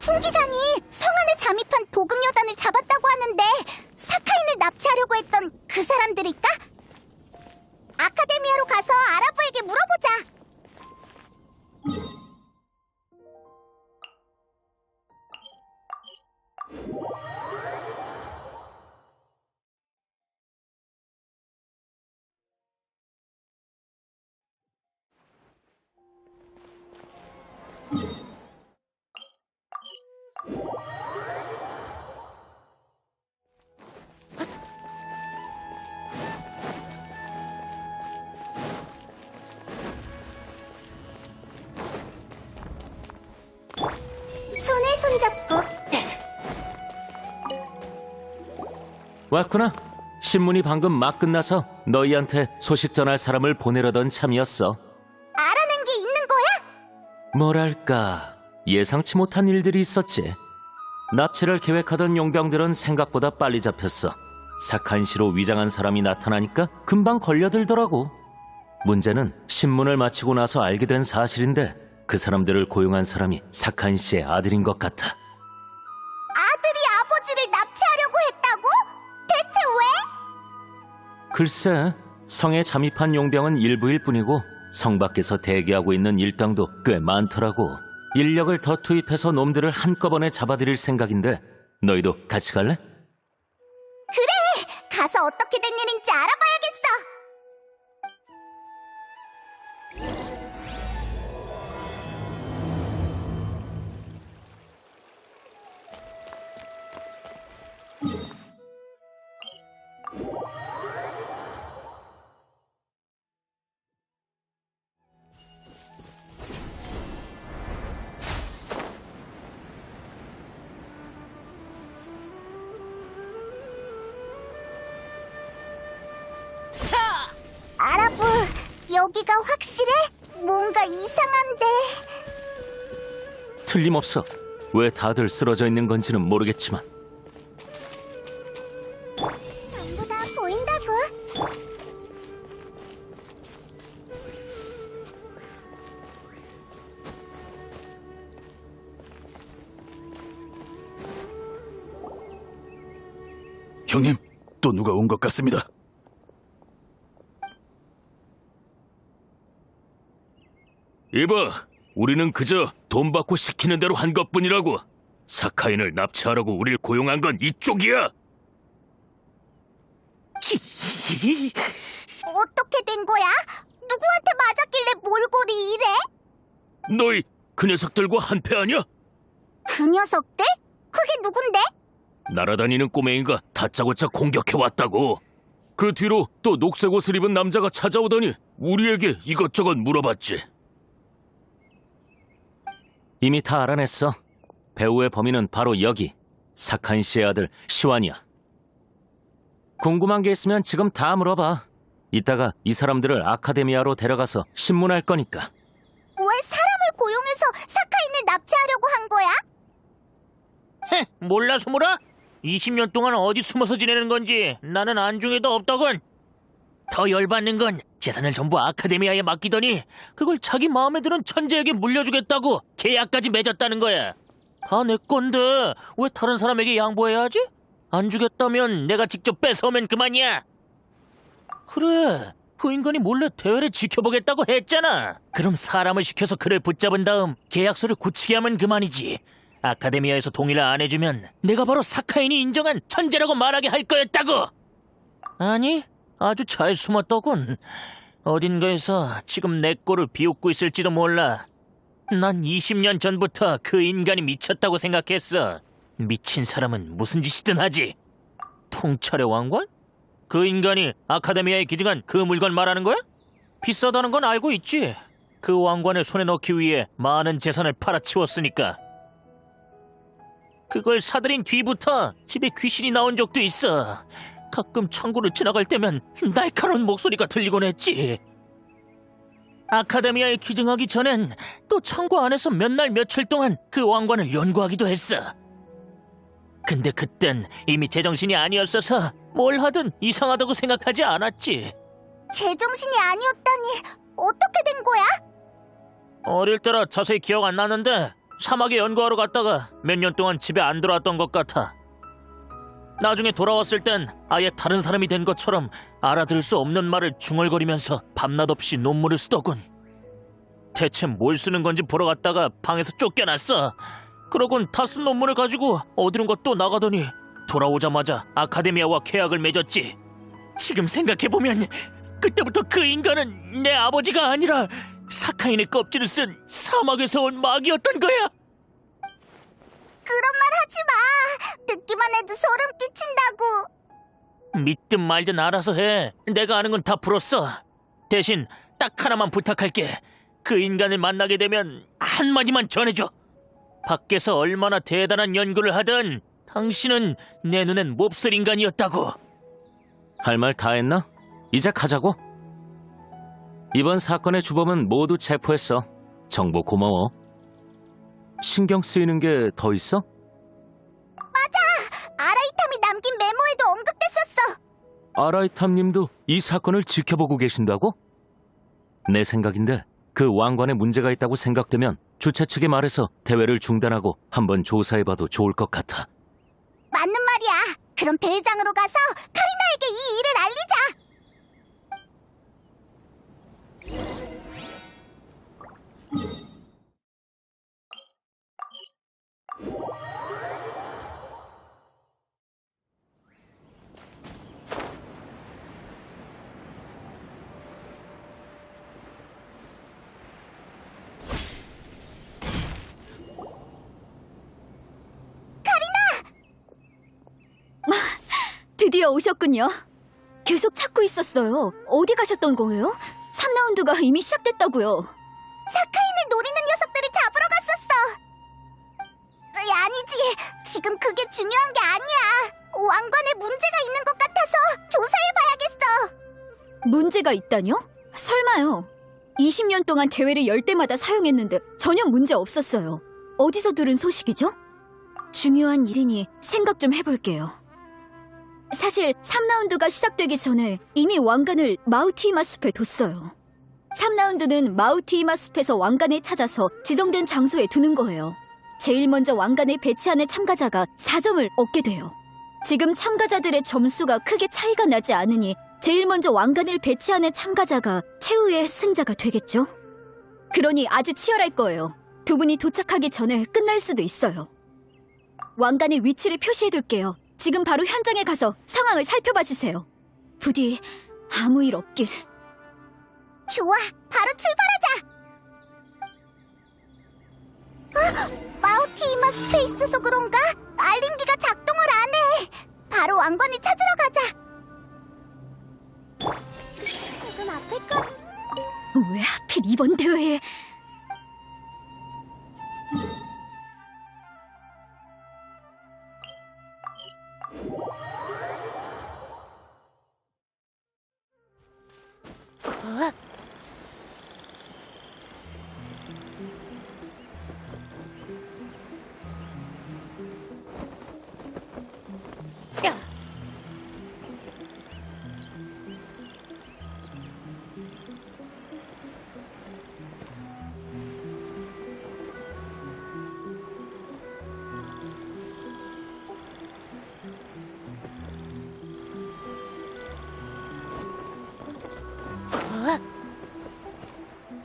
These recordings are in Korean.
풍기관이 성 안에 잠입한 도금여단을 잡았다고 하는데 사카인을 납치하려고 했던 그 사람들일까? 아카데미아로 가서 아라부에게 물어보자. 손에 손잡고. 왔구나. 신문이 방금 막 끝나서 너희한테 소식 전할 사람을 보내려던 참이었어. 알아낸 게 있는 거야? 뭐랄까, 예상치 못한 일들이 있었지. 납치를 계획하던 용병들은 생각보다 빨리 잡혔어. 사카인시로 위장한 사람이 나타나니까 금방 걸려들더라고. 문제는 신문을 마치고 나서 알게 된 사실인데 그 사람들을 고용한 사람이 사카인시의 아들인 것 같아. 아들이 아버지를 납치하려고 했다고? 대체 왜? 글쎄, 성에 잠입한 용병은 일부일 뿐이고 성 밖에서 대기하고 있는 일당도 꽤 많더라고. 인력을 더 투입해서 놈들을 한꺼번에 잡아들일 생각인데 너희도 같이 갈래? 그래! 가서 어떻게 된 일인지 알아봐야겠어! 아라부, 여기가 확실해? 뭔가 이상한데... 틀림없어. 왜 다들 쓰러져 있는 건지는 모르겠지만 전부 다 보인다고. 형님, 또 누가 온 것 같습니다. 이봐, 우리는 그저 돈 받고 시키는 대로 한 것뿐이라고. 사카인을 납치하라고 우릴 고용한 건 이쪽이야. 어떻게 된 거야? 누구한테 맞았길래 몰골이 이래? 너희 그 녀석들과 한패하냐? 그 녀석들? 그게 누군데? 날아다니는 꼬맹이가 다짜고짜 공격해왔다고. 그 뒤로 또 녹색 옷을 입은 남자가 찾아오더니 우리에게 이것저것 물어봤지. 이미 다 알아냈어. 배우의 범인은 바로 여기 사카인 씨의 아들 시완이야. 궁금한 게 있으면 지금 다 물어봐. 이따가 이 사람들을 아카데미아로 데려가서 신문할 거니까. 왜 사람을 고용해서 사카인을 납치하려고 한 거야? 몰라 수물아? 20년 동안 어디 숨어서 지내는 건지 나는 안중에도 없더군. 더 열받는 건 재산을 전부 아카데미아에 맡기더니 그걸 자기 마음에 드는 천재에게 물려주겠다고 계약까지 맺었다는 거야. 다 내 건데 왜 다른 사람에게 양보해야 하지? 안 주겠다면 내가 직접 뺏어오면 그만이야. 그래, 그 인간이 몰래 대회를 지켜보겠다고 했잖아. 그럼 사람을 시켜서 그를 붙잡은 다음 계약서를 고치게 하면 그만이지. 아카데미아에서 동의를 안 해주면 내가 바로 사카인이 인정한 천재라고 말하게 할 거였다고. 아니, 아주 잘 숨었더군. 어딘가에서 지금 내 꼴을 비웃고 있을지도 몰라. 난 20년 전부터 그 인간이 미쳤다고 생각했어. 미친 사람은 무슨 짓이든 하지. 통찰의 왕관? 그 인간이 아카데미아에 기증한 그 물건 말하는 거야? 비싸다는 건 알고 있지. 그 왕관을 손에 넣기 위해 많은 재산을 팔아치웠으니까. 그걸 사들인 뒤부터 집에 귀신이 나온 적도 있어. 가끔 창고를 지나갈 때면 날카로운 목소리가 들리곤 했지. 아카데미아에 기증하기 전엔 또 창고 안에서 몇 날 며칠 동안 그 왕관을 연구하기도 했어. 근데 그땐 이미 제정신이 아니었어서 뭘 하든 이상하다고 생각하지 않았지. 제정신이 아니었다니 어떻게 된 거야? 어릴 때라 자세히 기억 안 나는데 사막에 연구하러 갔다가 몇 년 동안 집에 안 들어왔던 것 같아. 나중에 돌아왔을 땐 아예 다른 사람이 된 것처럼 알아들을 수 없는 말을 중얼거리면서 밤낮 없이 논문을 쓰더군. 대체 뭘 쓰는 건지 보러 갔다가 방에서 쫓겨났어. 그러곤 다 쓴 논문을 가지고 어디론가 또 나가더니 돌아오자마자 아카데미아와 계약을 맺었지. 지금 생각해보면 그때부터 그 인간은 내 아버지가 아니라 사카인의 껍질을 쓴 사막에서 온 마귀였던 거야. 그런 말 하지 마. 듣기만 해도 소름 끼친다고. 믿든 말든 알아서 해. 내가 아는 건 다 풀었어. 대신 딱 하나만 부탁할게. 그 인간을 만나게 되면 한마디만 전해줘. 밖에서 얼마나 대단한 연구를 하든 당신은 내 눈엔 몹쓸 인간이었다고. 할 말 다 했나? 이제 가자고. 이번 사건의 주범은 모두 체포했어. 정보 고마워. 신경 쓰이는 게 더 있어? 아라이탐이 남긴 메모에도 언급됐었어. 아라이탐님도 이 사건을 지켜보고 계신다고? 내 생각인데 그 왕관에 문제가 있다고 생각되면 주최 측에 말해서 대회를 중단하고 한번 조사해봐도 좋을 것 같아. 맞는 말이야. 그럼 대회장으로 가서 카리나에게 이 일을 알리자. 드디어 오셨군요. 계속 찾고 있었어요. 어디 가셨던 거예요? 3라운드가 이미 시작됐다고요. 사카인을 노리는 녀석들을 잡으러 갔었어. 아니지. 지금 그게 중요한 게 아니야. 왕관에 문제가 있는 것 같아서 조사해봐야겠어. 문제가 있다뇨? 설마요. 20년 동안 대회를 열 때마다 사용했는데 전혀 문제 없었어요. 어디서 들은 소식이죠? 중요한 일이니 생각 좀 해볼게요. 사실 3라운드가 시작되기 전에 이미 왕관을 마우티이마 숲에 뒀어요. 3라운드는 마우티이마 숲에서 왕관을 찾아서 지정된 장소에 두는 거예요. 제일 먼저 왕관을 배치하는 참가자가 4점을 얻게 돼요. 지금 참가자들의 점수가 크게 차이가 나지 않으니 제일 먼저 왕관을 배치하는 참가자가 최후의 승자가 되겠죠? 그러니 아주 치열할 거예요. 두 분이 도착하기 전에 끝날 수도 있어요. 왕관의 위치를 표시해둘게요. 지금 바로 현장에 가서 상황을 살펴봐 주세요. 부디 아무 일 없길. 좋아. 바로 출발하자. 마우티이마 숲에 있어서 그런가? 알림기가 작동을 안 해. 바로 왕관을 찾으러 가자. 조금 아플 것. 왜 하필 이번 대회에...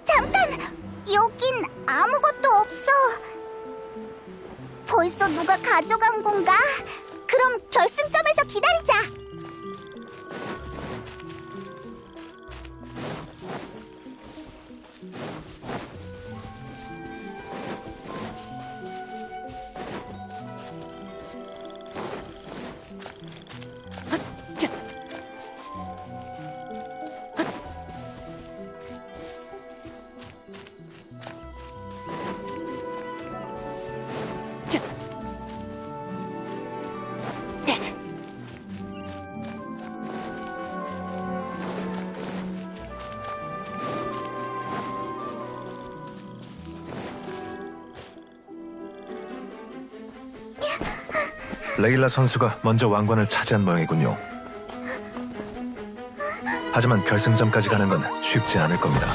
잠깐! 여긴 아무것도 없어. 벌써 누가 가져간 건가? 그럼 결승점에서 기다리자. 레일라 선수가 먼저 왕관을 차지한 모양이군요. 하지만 결승점까지 가는 건 쉽지 않을 겁니다.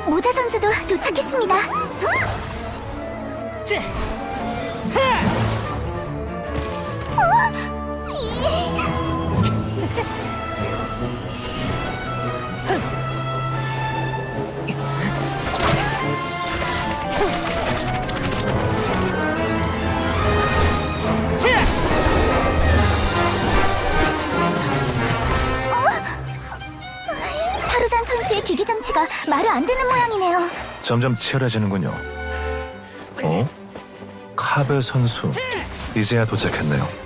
모자 선수도 도착했습니다. 타루잔 선수의 기기 장치가 말을 안 되는 모양이네요. 점점 치열해지는군요. 어? 카베 선수 이제야 도착했네요.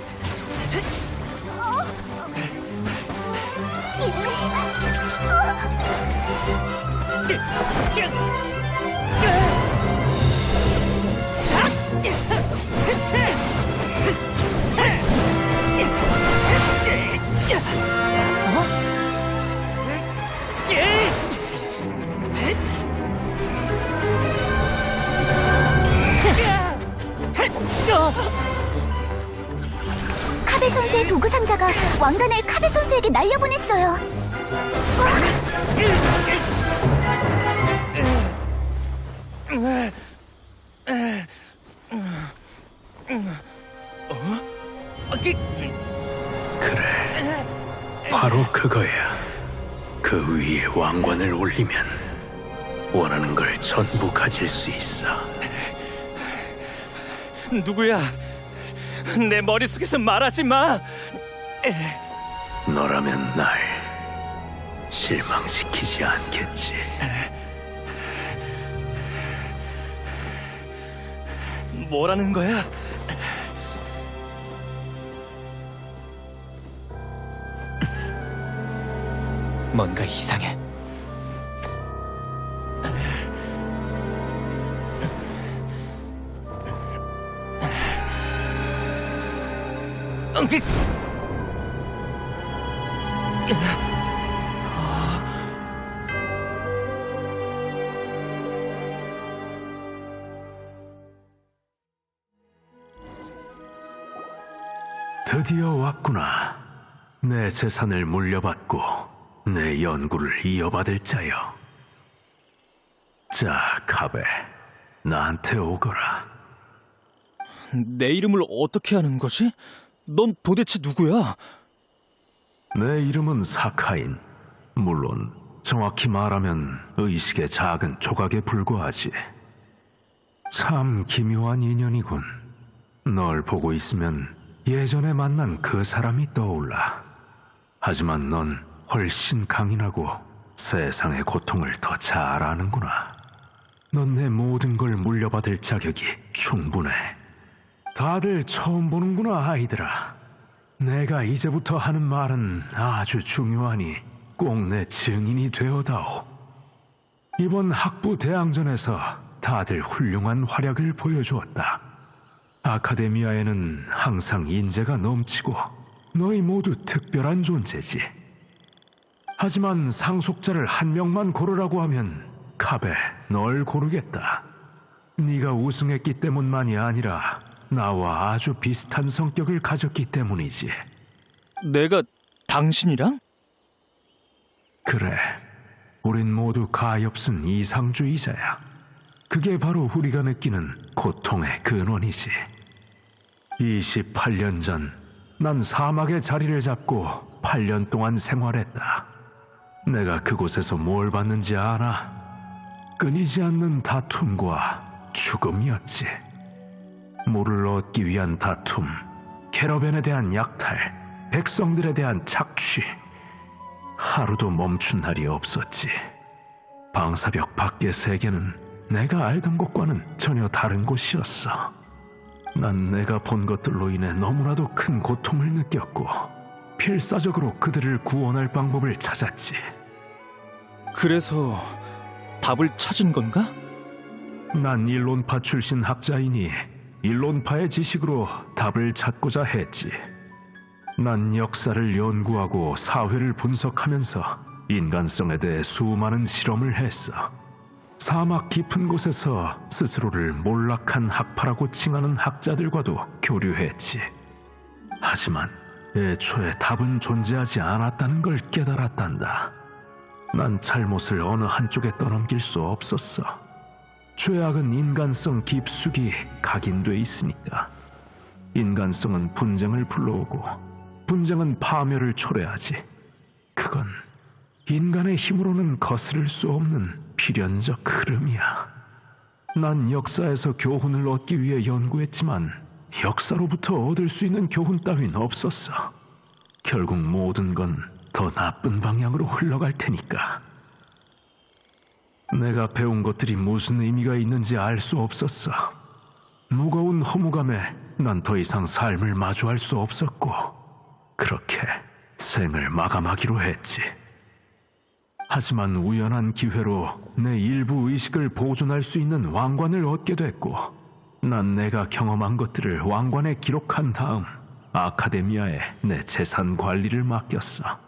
카베 선수의 도구 상자가 왕관을 카베 선수에게 날려보냈어요. 그래, 바로 그거야. 그 위에 왕관을 올리면 원하는 걸 전부 가질 수 있어. 누구야? 내 머릿속에서 말하지 마. 너라면 날 실망시키지 않겠지. 뭐라는 거야? 뭔가 이상해. 드디어 왔구나. 내 재산을 물려받고 내 연구를 이어받을 자여. 자, 카베, 나한테 오거라. 내 이름을 어떻게 아는 거지? 넌 도대체 누구야? 내 이름은 사카인. 물론 정확히 말하면 의식의 작은 조각에 불과하지. 참 기묘한 인연이군. 널 보고 있으면 예전에 만난 그 사람이 떠올라. 하지만 넌 훨씬 강인하고 세상의 고통을 더 잘 아는구나. 넌 내 모든 걸 물려받을 자격이 충분해. 다들 처음 보는구나, 아이들아. 내가 이제부터 하는 말은 아주 중요하니 꼭 내 증인이 되어다오. 이번 학부 대항전에서 다들 훌륭한 활약을 보여주었다. 아카데미아에는 항상 인재가 넘치고 너희 모두 특별한 존재지. 하지만 상속자를 한 명만 고르라고 하면 카베, 널 고르겠다. 네가 우승했기 때문만이 아니라 나와 아주 비슷한 성격을 가졌기 때문이지. 내가 당신이랑? 그래, 우린 모두 가엾은 이상주의자야. 그게 바로 우리가 느끼는 고통의 근원이지. 28년 전, 난 사막의 자리를 잡고 8년 동안 생활했다. 내가 그곳에서 뭘 봤는지 아나? 끊이지 않는 다툼과 죽음이었지. 물을 얻기 위한 다툼, 캐러밴에 대한 약탈, 백성들에 대한 착취. 하루도 멈춘 날이 없었지. 방사벽 밖의 세계는 내가 알던 곳과는 전혀 다른 곳이었어. 난 내가 본 것들로 인해 너무나도 큰 고통을 느꼈고 필사적으로 그들을 구원할 방법을 찾았지. 그래서 답을 찾은 건가? 난 일론파 출신 학자이니 일론파의 지식으로 답을 찾고자 했지. 난 역사를 연구하고 사회를 분석하면서 인간성에 대해 수많은 실험을 했어. 사막 깊은 곳에서 스스로를 몰락한 학파라고 칭하는 학자들과도 교류했지. 하지만 애초에 답은 존재하지 않았다는 걸 깨달았단다. 난 잘못을 어느 한쪽에 떠넘길 수 없었어. 죄악은 인간성 깊숙이 각인돼 있으니까. 인간성은 분쟁을 불러오고 분쟁은 파멸을 초래하지. 그건 인간의 힘으로는 거스를 수 없는 필연적 흐름이야. 난 역사에서 교훈을 얻기 위해 연구했지만 역사로부터 얻을 수 있는 교훈 따윈 없었어. 결국 모든 건 더 나쁜 방향으로 흘러갈 테니까. 내가 배운 것들이 무슨 의미가 있는지 알 수 없었어. 무거운 허무감에 난 더 이상 삶을 마주할 수 없었고, 그렇게 생을 마감하기로 했지. 하지만 우연한 기회로 내 일부 의식을 보존할 수 있는 왕관을 얻게 됐고, 난 내가 경험한 것들을 왕관에 기록한 다음 아카데미아에 내 재산 관리를 맡겼어.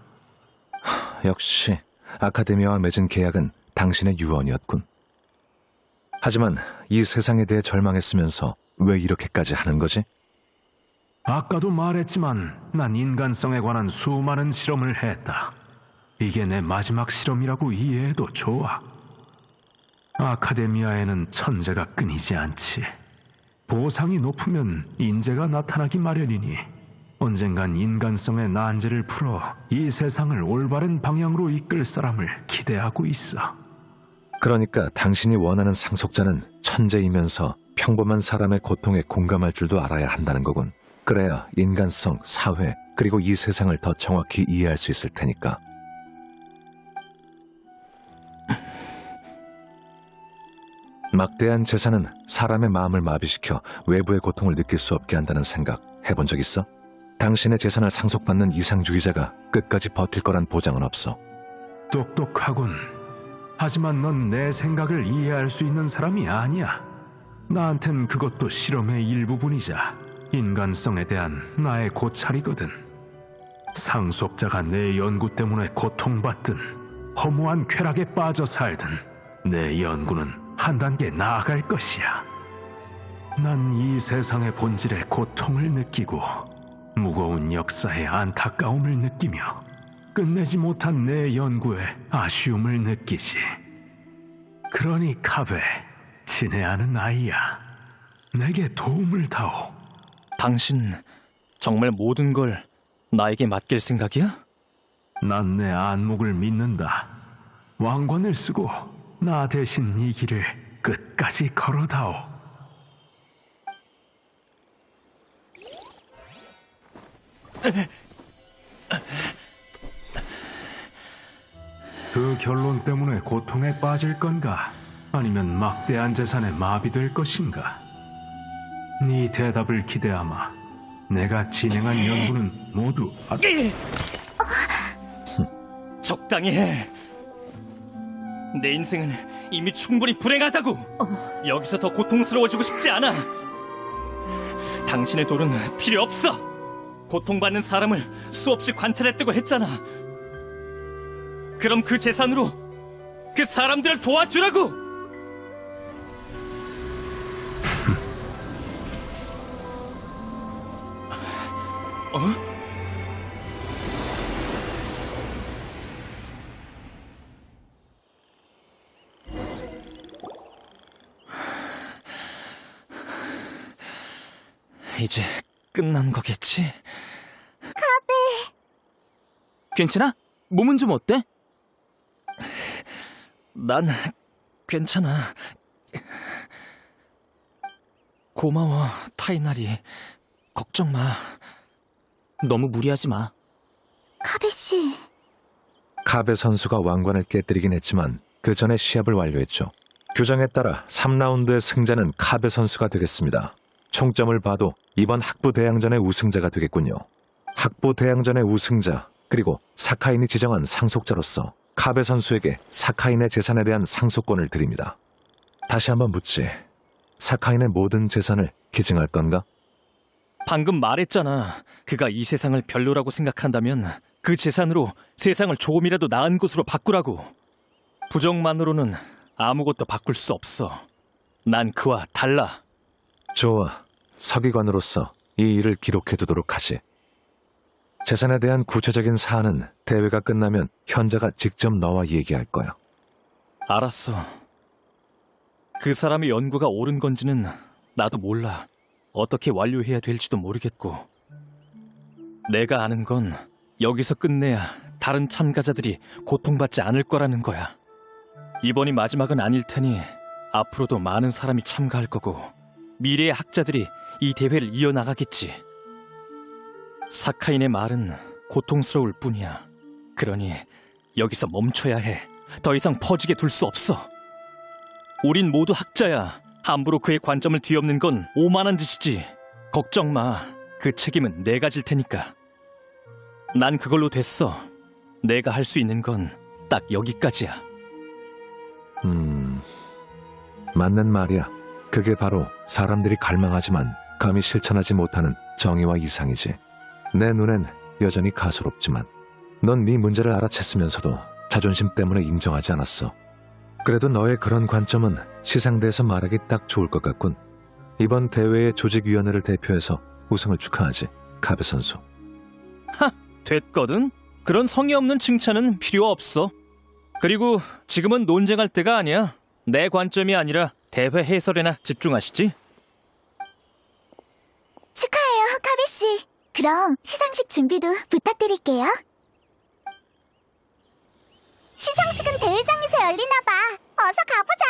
역시 아카데미아와 맺은 계약은 당신의 유언이었군. 하지만 이 세상에 대해 절망했으면서 왜 이렇게까지 하는 거지? 아까도 말했지만 난 인간성에 관한 수많은 실험을 했다. 이게 내 마지막 실험이라고 이해해도 좋아. 아카데미아에는 천재가 끊이지 않지. 보상이 높으면 인재가 나타나기 마련이니 언젠간 인간성의 난제를 풀어 이 세상을 올바른 방향으로 이끌 사람을 기대하고 있어. 그러니까 당신이 원하는 상속자는 천재이면서 평범한 사람의 고통에 공감할 줄도 알아야 한다는 거군. 그래야 인간성, 사회, 그리고 이 세상을 더 정확히 이해할 수 있을 테니까. 막대한 재산은 사람의 마음을 마비시켜 외부의 고통을 느낄 수 없게 한다는 생각 해본 적 있어? 당신의 재산을 상속받는 이상주의자가 끝까지 버틸 거란 보장은 없어. 똑똑하군. 하지만 넌 내 생각을 이해할 수 있는 사람이 아니야. 나한텐 그것도 실험의 일부분이자 인간성에 대한 나의 고찰이거든. 상속자가 내 연구 때문에 고통받든 허무한 쾌락에 빠져 살든 내 연구는 한 단계 나아갈 것이야. 난 이 세상의 본질의 고통을 느끼고 무거운 역사의 안타까움을 느끼며 끝내지 못한 내 연구에 아쉬움을 느끼지. 그러니 카베, 친애하는 아이야. 내게 도움을 다오. 당신 정말 모든 걸 나에게 맡길 생각이야? 난 내 안목을 믿는다. 왕관을 쓰고 나 대신 이 길을 끝까지 걸어다오. 그 결론 때문에 고통에 빠질 건가? 아니면 막대한 재산에 마비될 것인가? 네 대답을 기대하마. 내가 진행한 연구는 모두 적당히 해. 내 인생은 이미 충분히 불행하다고. 여기서 더 고통스러워지고 싶지 않아. 당신의 돌은 필요 없어. 고통받는 사람을 수없이 관찰했다고 했잖아. 그럼 그 재산으로 그 사람들을 도와주라고. 이제 끝난 거겠지? 카베. 괜찮아? 몸은 좀 어때? 난 괜찮아. 고마워, 타이나리. 걱정 마. 너무 무리하지 마. 카베 씨. 카베 선수가 왕관을 깨뜨리긴 했지만 그 전에 시합을 완료했죠. 규정에 따라 3라운드의 승자는 카베 선수가 되겠습니다. 총점을 봐도 이번 학부 대항전의 우승자가 되겠군요. 학부 대항전의 우승자, 그리고 사카인이 지정한 상속자로서 카베 선수에게 사카인의 재산에 대한 상속권을 드립니다. 다시 한번 묻지. 사카인의 모든 재산을 기증할 건가? 방금 말했잖아. 그가 이 세상을 별로라고 생각한다면 그 재산으로 세상을 조금이라도 나은 곳으로 바꾸라고. 부정만으로는 아무것도 바꿀 수 없어. 난 그와 달라. 좋아. 서기관으로서 이 일을 기록해두도록 하지. 재산에 대한 구체적인 사안은 대회가 끝나면 현자가 직접 너와 얘기할 거야. 알았어. 그 사람의 연구가 옳은 건지는 나도 몰라. 어떻게 완료해야 될지도 모르겠고. 내가 아는 건 여기서 끝내야 다른 참가자들이 고통받지 않을 거라는 거야. 이번이 마지막은 아닐 테니 앞으로도 많은 사람이 참가할 거고 미래의 학자들이 이 대회를 이어나가겠지. 사카인의 말은 고통스러울 뿐이야. 그러니 여기서 멈춰야 해. 더 이상 퍼지게 둘 수 없어. 우린 모두 학자야. 함부로 그의 관점을 뒤엎는 건 오만한 짓이지. 걱정 마. 그 책임은 내가 질 테니까. 난 그걸로 됐어. 내가 할 수 있는 건 딱 여기까지야. 맞는 말이야. 그게 바로 사람들이 갈망하지만 감히 실천하지 못하는 정의와 이상이지. 내 눈엔 여전히 가소롭지만 넌 네 문제를 알아챘으면서도 자존심 때문에 인정하지 않았어. 그래도 너의 그런 관점은 시상대에서 말하기 딱 좋을 것 같군. 이번 대회의 조직위원회를 대표해서 우승을 축하하지, 카베 선수. 됐거든? 그런 성의 없는 칭찬은 필요 없어. 그리고 지금은 논쟁할 때가 아니야. 내 관점이 아니라 대회 해설에나 집중하시지. 축하해요, 카베씨. 그럼 시상식 준비도 부탁드릴게요. 시상식은 대회장에서 열리나 봐. 어서 가보자.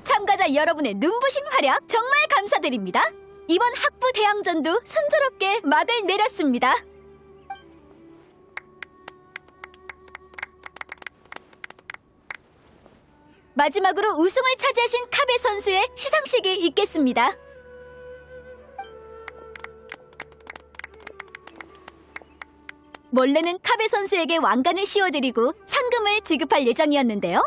참가자 여러분의 눈부신 활약 정말 감사드립니다. 이번 학부 대항전도 순조롭게 막을 내렸습니다. 마지막으로 우승을 차지하신 카베 선수의 시상식이 있겠습니다. 원래는 카베 선수에게 왕관을 씌워드리고 상금을 지급할 예정이었는데요.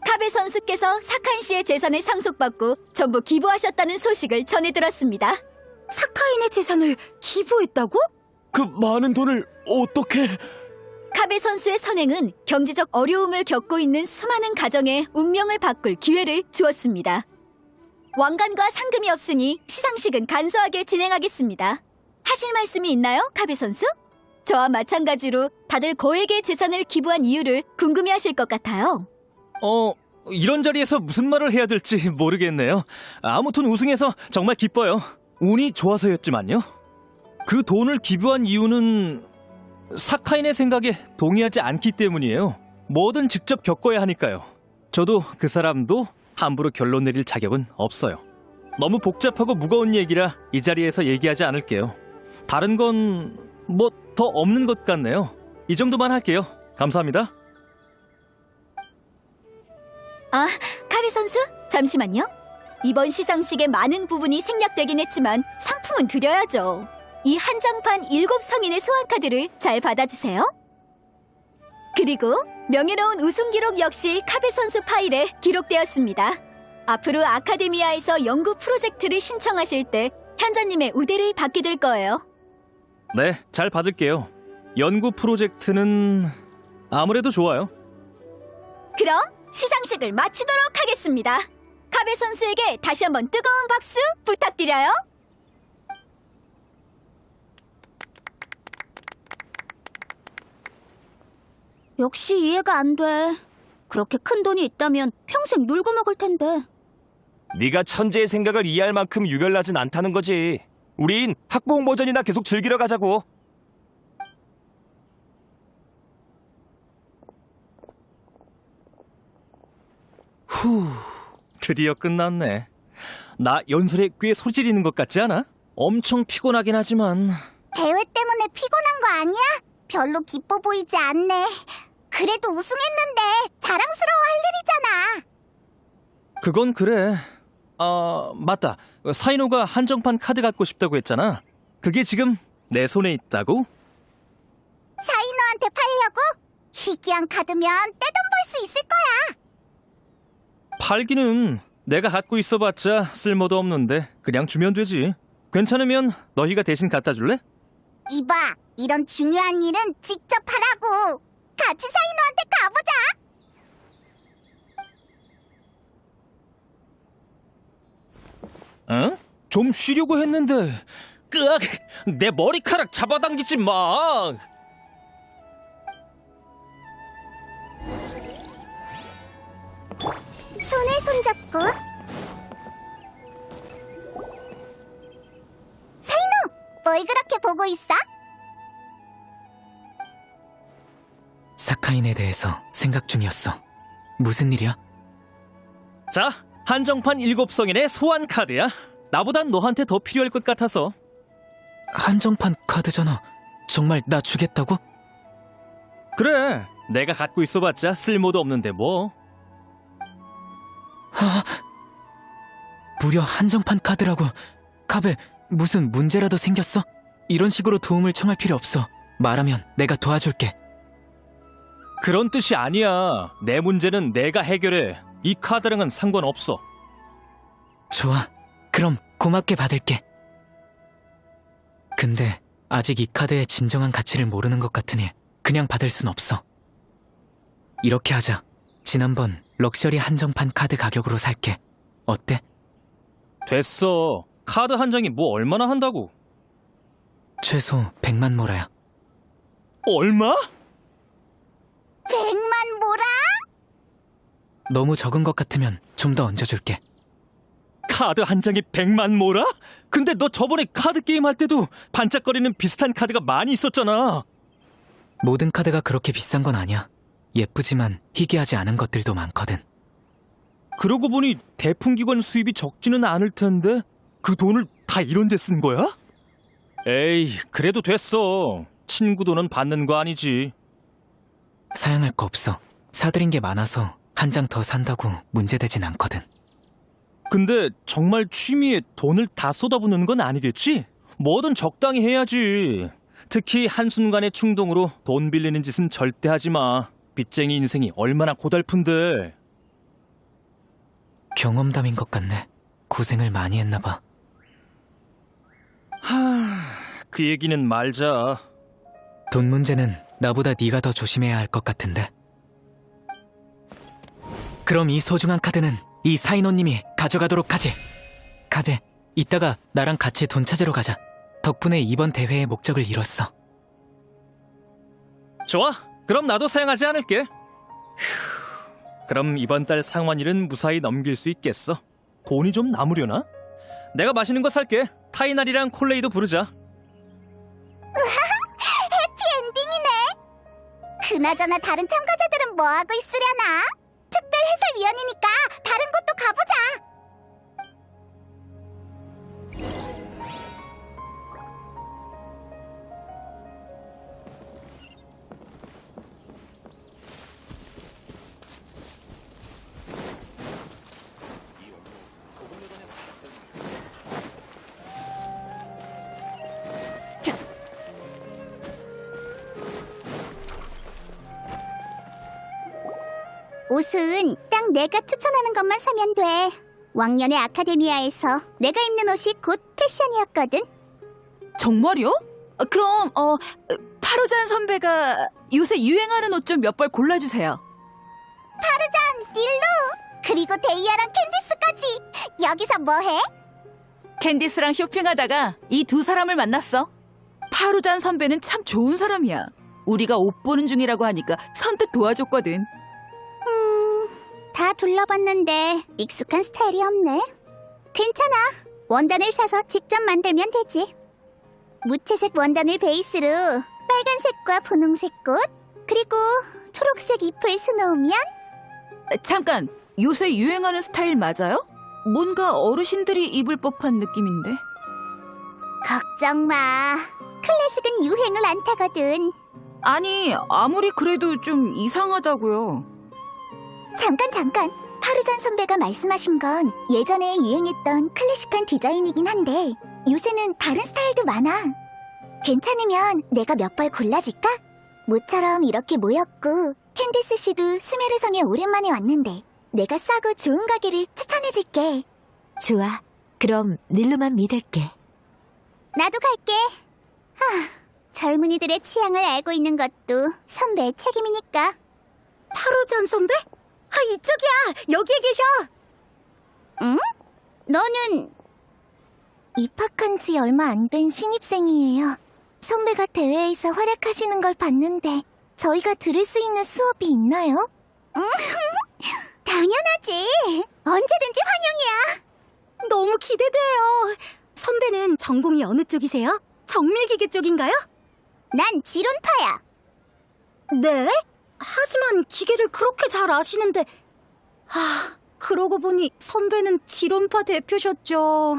카베 선수께서 사카인 씨의 재산을 상속받고 전부 기부하셨다는 소식을 전해 들었습니다. 사카인의 재산을 기부했다고? 그 많은 돈을 어떻게... 카베 선수의 선행은 경제적 어려움을 겪고 있는 수많은 가정의 운명을 바꿀 기회를 주었습니다. 왕관과 상금이 없으니 시상식은 간소하게 진행하겠습니다. 하실 말씀이 있나요, 카베 선수? 저와 마찬가지로 다들 거액의 재산을 기부한 이유를 궁금해하실 것 같아요. 이런 자리에서 무슨 말을 해야 될지 모르겠네요. 아무튼 우승해서 정말 기뻐요. 운이 좋아서였지만요. 그 돈을 기부한 이유는 사카인의 생각에 동의하지 않기 때문이에요. 뭐든 직접 겪어야 하니까요. 저도 그 사람도 함부로 결론 내릴 자격은 없어요. 너무 복잡하고 무거운 얘기라 이 자리에서 얘기하지 않을게요. 다른 건 뭐 더 없는 것 같네요. 이 정도만 할게요. 감사합니다. 아, 카베 선수? 잠시만요. 이번 시상식의 많은 부분이 생략되긴 했지만 상품은 드려야죠. 이 한정판 7성인의 소환카드를 잘 받아주세요. 그리고 명예로운 우승 기록 역시 카베 선수 파일에 기록되었습니다. 앞으로 아카데미아에서 연구 프로젝트를 신청하실 때 현자님의 우대를 받게 될 거예요. 네, 잘 받을게요. 연구 프로젝트는 아무래도 좋아요. 그럼 시상식을 마치도록 하겠습니다. 카베 선수에게 다시 한번 뜨거운 박수 부탁드려요. 역시 이해가 안 돼. 그렇게 큰 돈이 있다면 평생 놀고 먹을 텐데. 네가 천재의 생각을 이해할 만큼 유별나진 않다는 거지. 우린 학부홍 버전이나 계속 즐기러 가자고. 드디어 끝났네. 나 연설에 꽤 소질있는 것 같지 않아? 엄청 피곤하긴 하지만 대회 때문에 피곤한 거 아니야? 별로 기뻐 보이지 않네. 그래도 우승했는데 자랑스러워할 일이잖아. 그건 그래. 맞다. 사이노가 한정판 카드 갖고 싶다고 했잖아. 그게 지금 내 손에 있다고? 사이노한테 팔려고? 희귀한 카드면 떼돈 벌 수 있을 거야. 팔기는 내가 갖고 있어봤자 쓸모도 없는데 그냥 주면 되지. 괜찮으면 너희가 대신 갖다 줄래? 이봐, 이런 중요한 일은 직접 하라고. 같이 사인호한테 가보자. 응? 좀 쉬려고 했는데. 끄악! 내 머리카락 잡아당기지 마! 손에 손잡고. 사인호, 뭘 그렇게 보고 있어? 사카인에 대해서 생각 중이었어. 무슨 일이야? 자, 한정판 7성인의 소환 카드야. 나보단 너한테 더 필요할 것 같아서. 한정판 카드잖아. 정말 나 주겠다고? 그래, 내가 갖고 있어봤자 쓸모도 없는데 뭐. 무려 한정판 카드라고. 카베, 무슨 문제라도 생겼어? 이런 식으로 도움을 청할 필요 없어. 말하면 내가 도와줄게. 그런 뜻이 아니야. 내 문제는 내가 해결해. 이 카드랑은 상관없어. 좋아. 그럼 고맙게 받을게. 근데 아직 이 카드의 진정한 가치를 모르는 것 같으니 그냥 받을 순 없어. 이렇게 하자. 지난번 럭셔리 한정판 카드 가격으로 살게. 어때? 됐어. 카드 한 장이 뭐 얼마나 한다고? 최소 100만 모라야. 얼마? 100만 모라? 너무 적은 것 같으면 좀 더 얹어줄게. 카드 한 장이 100만 모라? 근데 너 저번에 카드 게임 할 때도 반짝거리는 비슷한 카드가 많이 있었잖아. 모든 카드가 그렇게 비싼 건 아니야. 예쁘지만 희귀하지 않은 것들도 많거든. 그러고 보니 대풍기관 수입이 적지는 않을 텐데 그 돈을 다 이런 데 쓴 거야? 에이, 그래도 됐어. 친구 돈은 받는 거 아니지. 사양할 거 없어. 사들인 게 많아서 한 장 더 산다고 문제되진 않거든. 근데 정말 취미에 돈을 다 쏟아붓는 건 아니겠지? 뭐든 적당히 해야지. 특히 한순간의 충동으로 돈 빌리는 짓은 절대 하지 마. 빚쟁이 인생이 얼마나 고달픈데. 경험담인 것 같네. 고생을 많이 했나 봐. 그 얘기는 말자. 돈 문제는 나보다 네가 더 조심해야 할 것 같은데. 그럼 이 소중한 카드는 이 사인호님이 가져가도록 하지. 카베, 이따가 나랑 같이 돈 찾으러 가자. 덕분에 이번 대회의 목적을 이뤘어. 좋아, 그럼 나도 사양하지 않을게. 그럼 이번 달 상환일은 무사히 넘길 수 있겠어. 돈이 좀 남으려나? 내가 마시는 거 살게. 타이날이랑 콜레이도 부르자. 해피엔딩이네. 그나저나 다른 참가자들은 뭐하고 있으려나? 특별 해설위원이니까 다른 곳도 가보자. 옷은 딱 내가 추천하는 것만 사면 돼. 왕년의 아카데미아에서 내가 입는 옷이 곧 패션이었거든. 정말요? 그럼 파루잔 선배가 요새 유행하는 옷 좀 몇 벌 골라주세요. 파르잔, 닐루, 그리고 데이아랑 캔디스까지. 여기서 뭐해? 캔디스랑 쇼핑하다가 이 두 사람을 만났어. 파루잔 선배는 참 좋은 사람이야. 우리가 옷 보는 중이라고 하니까 선뜻 도와줬거든. 다 둘러봤는데 익숙한 스타일이 없네. 괜찮아. 원단을 사서 직접 만들면 되지. 무채색 원단을 베이스로 빨간색과 분홍색 꽃, 그리고 초록색 잎을 수놓으면. 잠깐, 요새 유행하는 스타일 맞아요? 뭔가 어르신들이 입을 법한 느낌인데. 걱정 마. 클래식은 유행을 안 타거든. 아니, 아무리 그래도 좀 이상하다고요. 잠깐. 파르잔 선배가 말씀하신 건 예전에 유행했던 클래식한 디자인이긴 한데 요새는 다른 스타일도 많아. 괜찮으면 내가 몇 벌 골라줄까? 모처럼 이렇게 모였고 캔디스 씨도 스메르성에 오랜만에 왔는데 내가 싸고 좋은 가게를 추천해줄게. 좋아. 그럼 닐루만 믿을게. 나도 갈게. 젊은이들의 취향을 알고 있는 것도 선배의 책임이니까. 파루잔 선배? 이쪽이야! 여기에 계셔! 응? 너는 입학한 지 얼마 안 된 신입생이에요. 선배가 대회에서 활약하시는 걸 봤는데 저희가 들을 수 있는 수업이 있나요? 당연하지. 언제든지 환영이야. 너무 기대돼요. 선배는 전공이 어느 쪽이세요? 정밀기계 쪽인가요? 난 지론파야. 네? 하지만 기계를 그렇게 잘 아시는데... 그러고 보니 선배는 지론파 대표셨죠.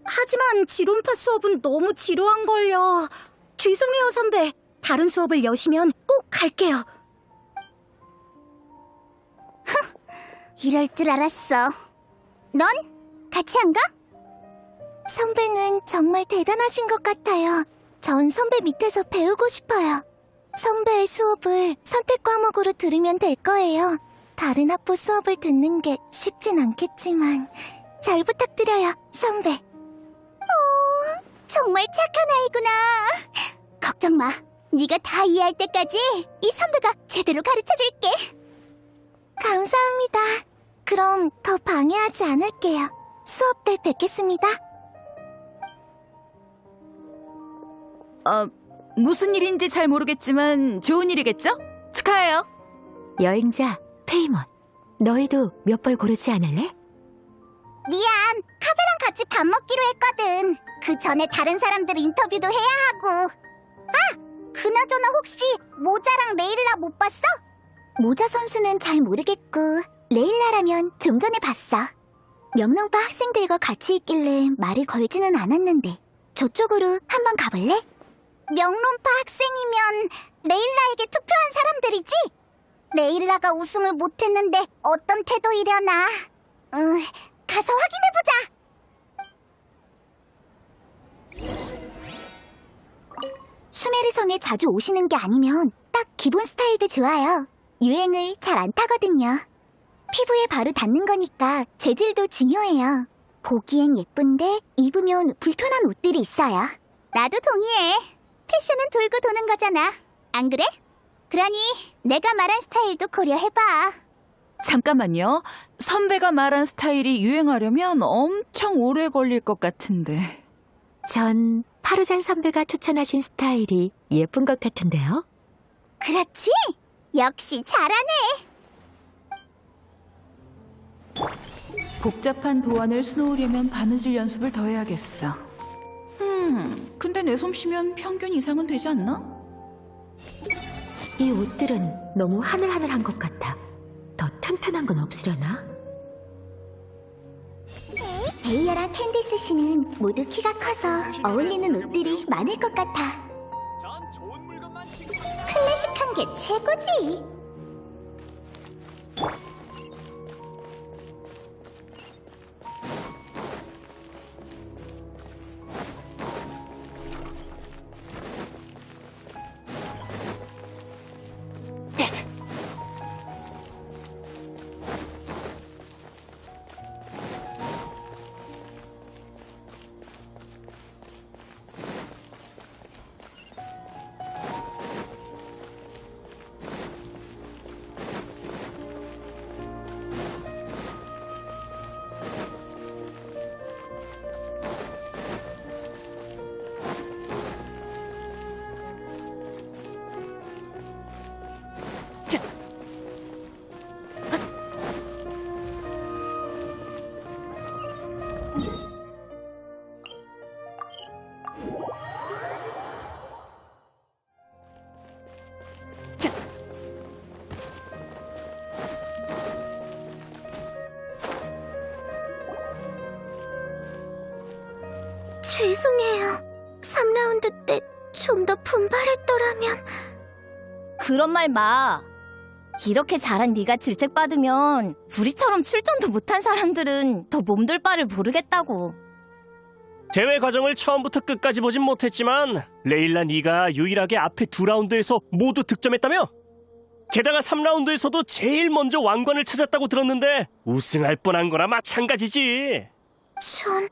하지만 지론파 수업은 너무 지루한걸요. 죄송해요, 선배. 다른 수업을 여시면 꼭 갈게요. 이럴 줄 알았어. 넌? 같이 안 가? 선배는 정말 대단하신 것 같아요. 전 선배 밑에서 배우고 싶어요. 선배의 수업을 선택 과목으로 들으면 될 거예요. 다른 학부 수업을 듣는 게 쉽진 않겠지만 잘 부탁드려요, 선배. 정말 착한 아이구나. 걱정 마. 네가 다 이해할 때까지 이 선배가 제대로 가르쳐줄게. 감사합니다. 그럼 더 방해하지 않을게요. 수업 때 뵙겠습니다. 무슨 일인지 잘 모르겠지만 좋은 일이겠죠? 축하해요. 여행자 페이몬, 너희도 몇 벌 고르지 않을래? 미안, 카베랑 같이 밥 먹기로 했거든. 그 전에 다른 사람들 인터뷰도 해야 하고. 그나저나 혹시 모자랑 레일라 못 봤어? 모자 선수는 잘 모르겠고 레일라라면 좀 전에 봤어. 명롱파 학생들과 같이 있길래 말을 걸지는 않았는데 저쪽으로 한번 가볼래? 명론파 학생이면 레일라에게 투표한 사람들이지? 레일라가 우승을 못했는데 어떤 태도이려나? 가서 확인해보자! 수메르성에 자주 오시는 게 아니면 딱 기본 스타일도 좋아요. 유행을 잘 안 타거든요. 피부에 바로 닿는 거니까 재질도 중요해요. 보기엔 예쁜데 입으면 불편한 옷들이 있어요. 나도 동의해. 패션은 돌고 도는 거잖아. 안 그래? 그러니 내가 말한 스타일도 고려해봐. 잠깐만요. 선배가 말한 스타일이 유행하려면 엄청 오래 걸릴 것 같은데. 전 파루잔 선배가 추천하신 스타일이 예쁜 것 같은데요? 그렇지? 역시 잘하네. 복잡한 도안을 수놓으려면 바느질 연습을 더 해야겠어. 근데 내 솜씨면 평균 이상은 되지 않나? 이 옷들은 너무 하늘하늘한 것 같아. 더 튼튼한 건 없으려나? 베이아랑 캔디스 씨는 모두 키가 커서 어울리는 옷들이 많을 것 같아. 클래식한 게 최고지. 죄송해요. 3라운드 때 좀 더 분발했더라면. 그런 말 마. 이렇게 잘한 네가 질책받으면 우리처럼 출전도 못한 사람들은 더 몸둘 바를 모르겠다고. 대회 과정을 처음부터 끝까지 보진 못했지만 레일라 네가 유일하게 앞에 2라운드에서 모두 득점했다며? 게다가 3라운드에서도 제일 먼저 왕관을 찾았다고 들었는데 우승할 뻔한 거나 마찬가지지. 전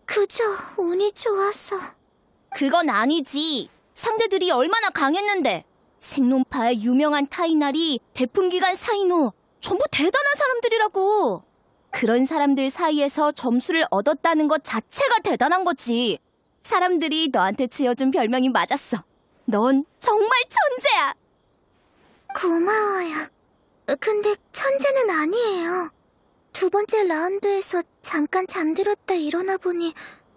그저 운이 좋아서. 그건 아니지. 상대들이 얼마나 강했는데. 생론파의 유명한 타이날이 대풍기관 사이노 전부 대단한 사람들이라고. 그런 사람들 사이에서 점수를 얻었다는 것 자체가 대단한 거지. 사람들이 너한테 지어준 별명이 맞았어. 넌 정말 천재야. 고마워요. 근데 천재는 아니에요. 두 번째 라운드에서 잠깐 잠들었다 일어나 보니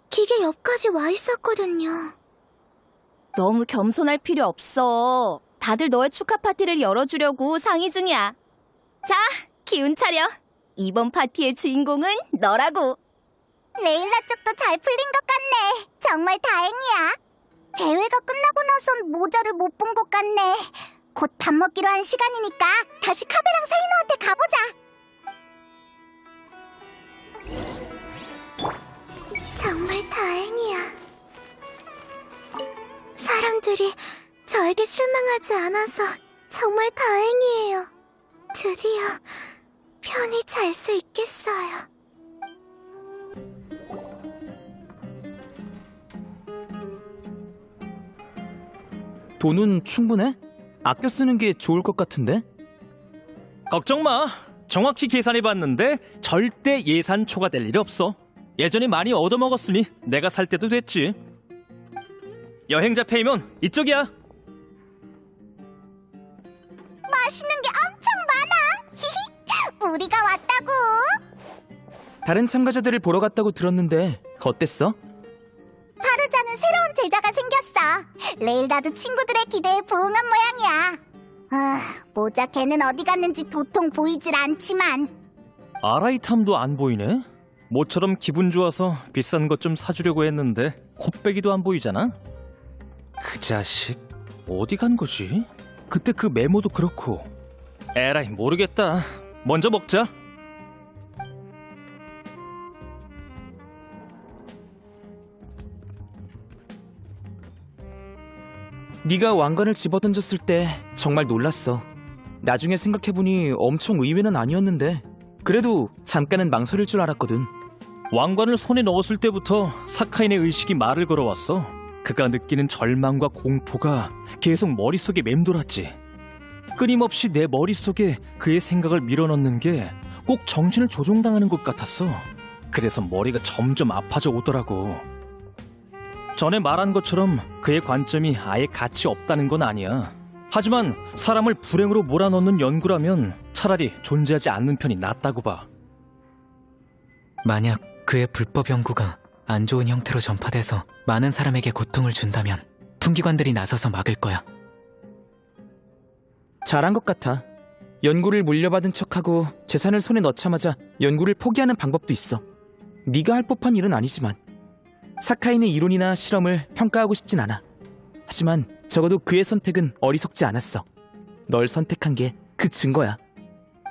기계 옆까지 와 있었거든요. 너무 겸손할 필요 없어. 다들 너의 축하 파티를 열어주려고 상의 중이야. 자, 기운 차려. 이번 파티의 주인공은 너라고. 레일라 쪽도 잘 풀린 것 같네. 정말 다행이야. 대회가 끝나고 나선 모자를 못 본 것 같네. 곧 밥 먹기로 한 시간이니까 다시 카베랑 사이노한테 가보자. 정말 다행이야. 사람들이 저에게 실망하지 않아서 정말 다행이에요. 드디어 편히 잘 수 있겠어요. 돈은 충분해? 아껴 쓰는 게 좋을 것 같은데? 걱정 마. 정확히 계산해봤는데 절대 예산 초과될 일이 없어. 예전에 많이 얻어먹었으니 내가 살 때도 됐지. 여행자 페이면 이쪽이야. 맛있는 게 엄청 많아. 우리가 왔다고. 다른 참가자들을 보러 갔다고 들었는데 어땠어? 파르자는 새로운 제자가 생겼어. 레일라도 친구들의 기대에 부응한 모양이야. 모자 걔는 어디 갔는지 도통 보이질 않지만. 아라이탐도 안 보이네. 모처럼 기분 좋아서 비싼 것 좀 사주려고 했는데 코빼기도 안 보이잖아. 그 자식 어디 간 거지? 그때 그 메모도 그렇고. 에라이 모르겠다. 먼저 먹자. 네가 왕관을 집어던졌을 때 정말 놀랐어. 나중에 생각해보니 엄청 의외는 아니었는데 그래도 잠깐은 망설일 줄 알았거든. 왕관을 손에 넣었을 때부터 사카인의 의식이 말을 걸어왔어. 그가 느끼는 절망과 공포가 계속 머릿속에 맴돌았지. 끊임없이 내 머릿속에 그의 생각을 밀어넣는 게 꼭 정신을 조종당하는 것 같았어. 그래서 머리가 점점 아파져 오더라고. 전에 말한 것처럼 그의 관점이 아예 가치 없다는 건 아니야. 하지만 사람을 불행으로 몰아넣는 연구라면 차라리 존재하지 않는 편이 낫다고 봐. 만약 그의 불법 연구가 안 좋은 형태로 전파돼서 많은 사람에게 고통을 준다면 풍기관들이 나서서 막을 거야. 잘한 것 같아. 연구를 물려받은 척하고 재산을 손에 넣자마자 연구를 포기하는 방법도 있어. 네가 할 법한 일은 아니지만 사카인의 이론이나 실험을 평가하고 싶진 않아. 하지만 적어도 그의 선택은 어리석지 않았어. 널 선택한 게 그 증거야.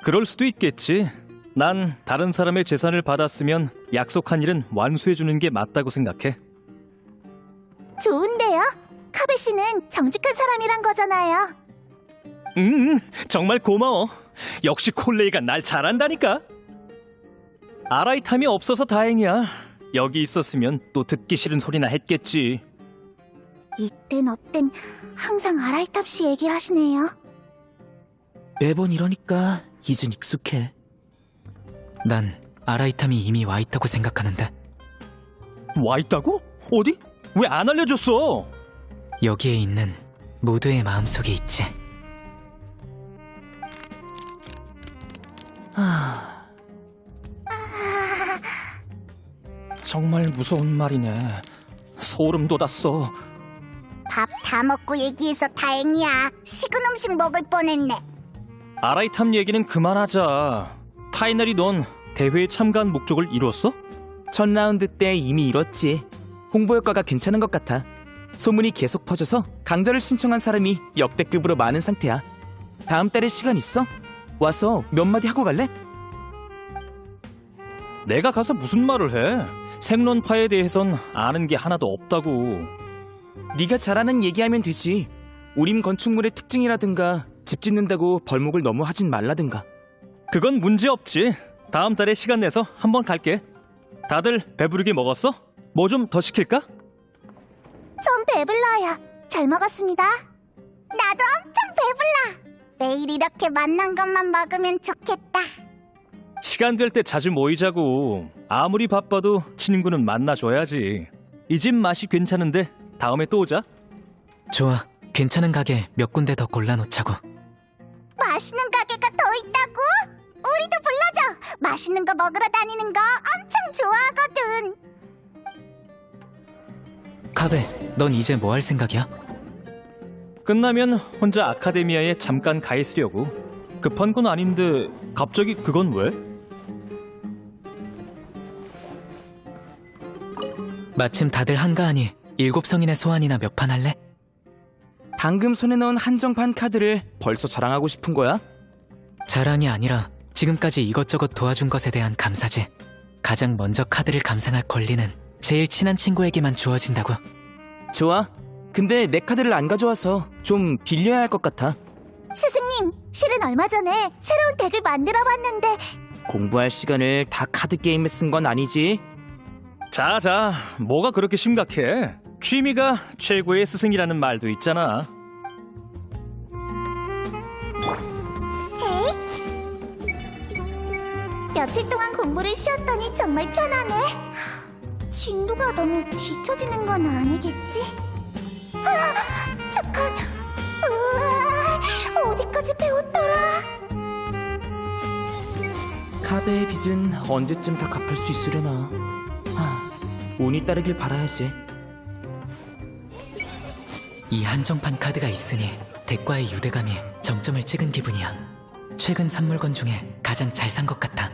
그럴 수도 있겠지. 난 다른 사람의 재산을 받았으면 약속한 일은 완수해주는 게 맞다고 생각해. 좋은데요? 카베 씨는 정직한 사람이란 거잖아요. 정말 고마워. 역시 콜레이가 날 잘한다니까. 아라이탐이 없어서 다행이야. 여기 있었으면 또 듣기 싫은 소리나 했겠지. 이땐 어땐 항상 아라이탑 씨 얘기를 하시네요. 매번 이러니까 이젠 익숙해. 난 아라이탐이 이미 와 있다고 생각하는데. 와 있다고? 어디? 왜 안 알려줬어? 여기에 있는 모두의 마음속에 있지. 정말 무서운 말이네. 소름 돋았어. 밥 다 먹고 얘기해서 다행이야. 식은 음식 먹을 뻔했네. 아라이탐 얘기는 그만하자. 타이널이 넌 대회에 참가한 목적을 이뤘어? 첫 라운드 때 이미 이뤘지. 홍보 효과가 괜찮은 것 같아. 소문이 계속 퍼져서 강좌를 신청한 사람이 역대급으로 많은 상태야. 다음 달에 시간 있어? 와서 몇 마디 하고 갈래? 내가 가서 무슨 말을 해? 생론파에 대해선 아는 게 하나도 없다고. 네가 잘하는 얘기하면 되지. 우림 건축물의 특징이라든가 집 짓는다고 벌목을 너무 하진 말라든가. 그건 문제없지. 다음 달에 시간 내서 한번 갈게. 다들 배부르게 먹었어? 뭐 좀 더 시킬까? 전 배불러요. 잘 먹었습니다. 나도 엄청 배불러. 매일 이렇게 맛난 것만 먹으면 좋겠다. 시간 될 때 자주 모이자고. 아무리 바빠도 친구는 만나줘야지. 이 집 맛이 괜찮은데 다음에 또 오자. 좋아. 괜찮은 가게 몇 군데 더 골라놓자고. 맛있는 가게가 더 있다고? 우리도 불러줘. 맛있는 거 먹으러 다니는 거 엄청 좋아하거든. 카베, 넌 이제 뭐 할 생각이야? 끝나면 혼자 아카데미아에 잠깐 가 있으려고. 급한 건 아닌데 갑자기 그건 왜? 마침 다들 한가하니 7성인의 소환이나 몇 판 할래? 방금 손에 넣은 한정판 카드를 벌써 자랑하고 싶은 거야? 자랑이 아니라 지금까지 이것저것 도와준 것에 대한 감사지. 가장 먼저 카드를 감상할 권리는 제일 친한 친구에게만 주어진다고. 좋아. 근데 내 카드를 안 가져와서 좀 빌려야 할 것 같아. 스승님, 실은 얼마 전에 새로운 덱을 만들어봤는데 공부할 시간을 다 카드 게임에 쓴 건 아니지? 자자, 뭐가 그렇게 심각해? 취미가 최고의 스승이라는 말도 있잖아. 며칠 동안 공부를 쉬었더니 정말 편하네. 진도가 너무 뒤처지는 건 아니겠지? 아, 잠깐. 우와, 어디까지 배웠더라? 카베의 빚은 언제쯤 다 갚을 수 있으려나. 운이 따르길 바라야지. 이 한정판 카드가 있으니 덱과의 유대감이 정점을 찍은 기분이야. 최근 산 물건 중에 가장 잘 산 것 같아.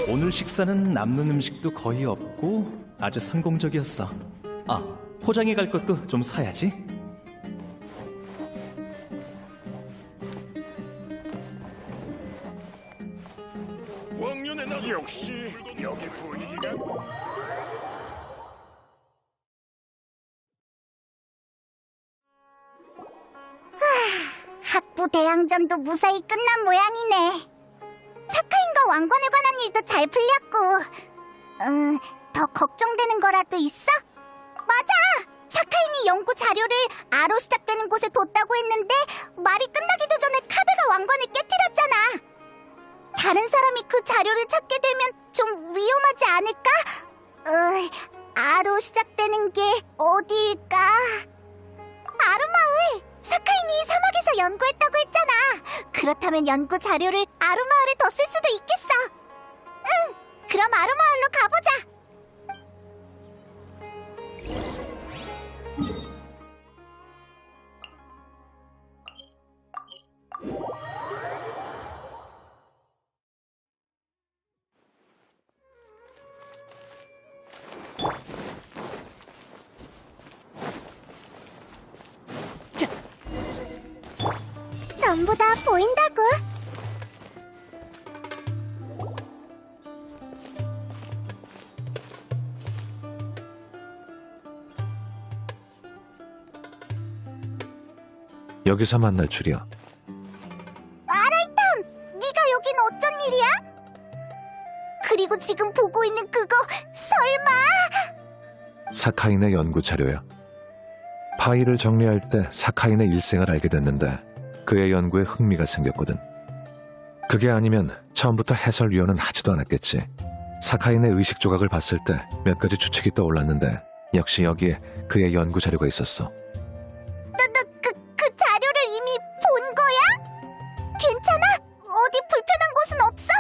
오늘 식사는 남는 음식도 거의 없고 아주 성공적이었어. 아, 포장해 갈 것도 좀 사야지. 왕년의 나 역시 여기 분위기가 학부 대항전도 무사히 끝난 모양이네. 사카인과 왕관에 관한 일도 잘 풀렸고, 더 걱정되는 거라도 있어? 맞아! 사카인이 연구 자료를 아로 시작되는 곳에 뒀다고 했는데 말이 끝나기도 전에 카베가 왕관을 깨뜨렸잖아. 다른 사람이 그 자료를 찾게 되면 좀 위험하지 않을까? 아로 시작되는 게 어디일까? 아루마을! 사카인이 사막에서 연구했다고 했잖아. 그렇다면 연구 자료를 아루마을에 뒀을 수도 있겠어. 응! 그럼 아루마을로 가보자. 전부 다 보인다고. 여기서 만날 줄이야. 아라이탐! 네가 여긴 어쩐 일이야? 그리고 지금 보고 있는 그거 설마? 사카인의 연구 자료야. 파일을 정리할 때 사카인의 일생을 알게 됐는데 그의 연구에 흥미가 생겼거든. 그게 아니면 처음부터 해설위원은 하지도 않았겠지. 사카인의 의식 조각을 봤을 때 몇 가지 추측이 떠올랐는데 역시 여기에 그의 연구 자료가 있었어. 그 자료를 이미 본 거야? 괜찮아? 어디 불편한 곳은 없어?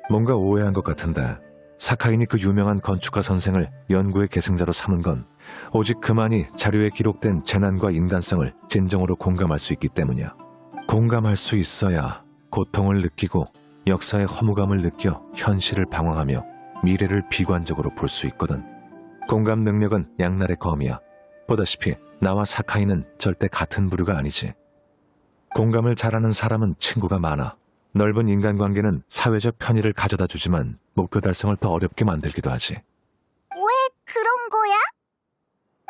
뭔가 오해한 것 같은데 사카인이 그 유명한 건축가 선생을 연구의 계승자로 삼은 건 오직 그만이 자료에 기록된 재난과 인간성을 진정으로 공감할 수 있기 때문이야. 공감할 수 있어야 고통을 느끼고 역사의 허무감을 느껴 현실을 방황하며 미래를 비관적으로 볼 수 있거든. 공감 능력은 양날의 검이야. 보다시피 나와 사카인은 절대 같은 부류가 아니지. 공감을 잘하는 사람은 친구가 많아. 넓은 인간관계는 사회적 편의를 가져다 주지만 목표 달성을 더 어렵게 만들기도 하지. 왜 그런 거야?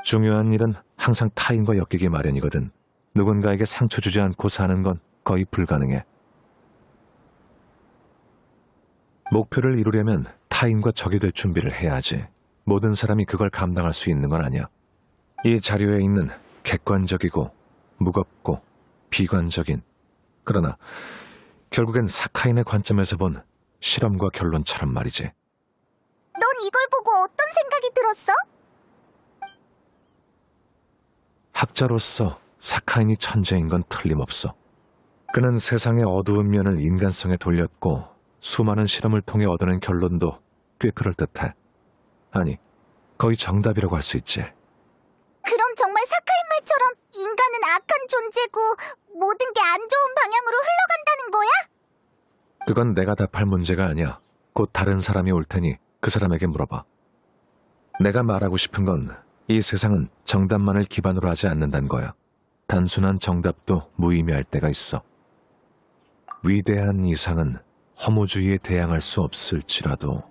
중요한 일은 항상 타인과 엮이기 마련이거든. 누군가에게 상처 주지 않고 사는 건 거의 불가능해. 목표를 이루려면 타인과 적이 될 준비를 해야 하지. 모든 사람이 그걸 감당할 수 있는 건 아니야. 이 자료에 있는 객관적이고 무겁고 비관적인, 그러나 결국엔 사카인의 관점에서 본 실험과 결론처럼 말이지. 넌 이걸 보고 어떤 생각이 들었어? 학자로서 사카인이 천재인 건 틀림없어. 그는 세상의 어두운 면을 인간성에 돌렸고 수많은 실험을 통해 얻어낸 결론도 꽤 그럴듯해. 아니, 거의 정답이라고 할 수 있지. 그럼 정말 사카인 말처럼 인간은 악한 존재고 모든 게 안 좋은 방향으로 흘러간다는 거야? 그건 내가 답할 문제가 아니야. 곧 다른 사람이 올 테니 그 사람에게 물어봐. 내가 말하고 싶은 건 이 세상은 정답만을 기반으로 하지 않는다는 거야. 단순한 정답도 무의미할 때가 있어. 위대한 이상은 허무주의에 대항할 수 없을지라도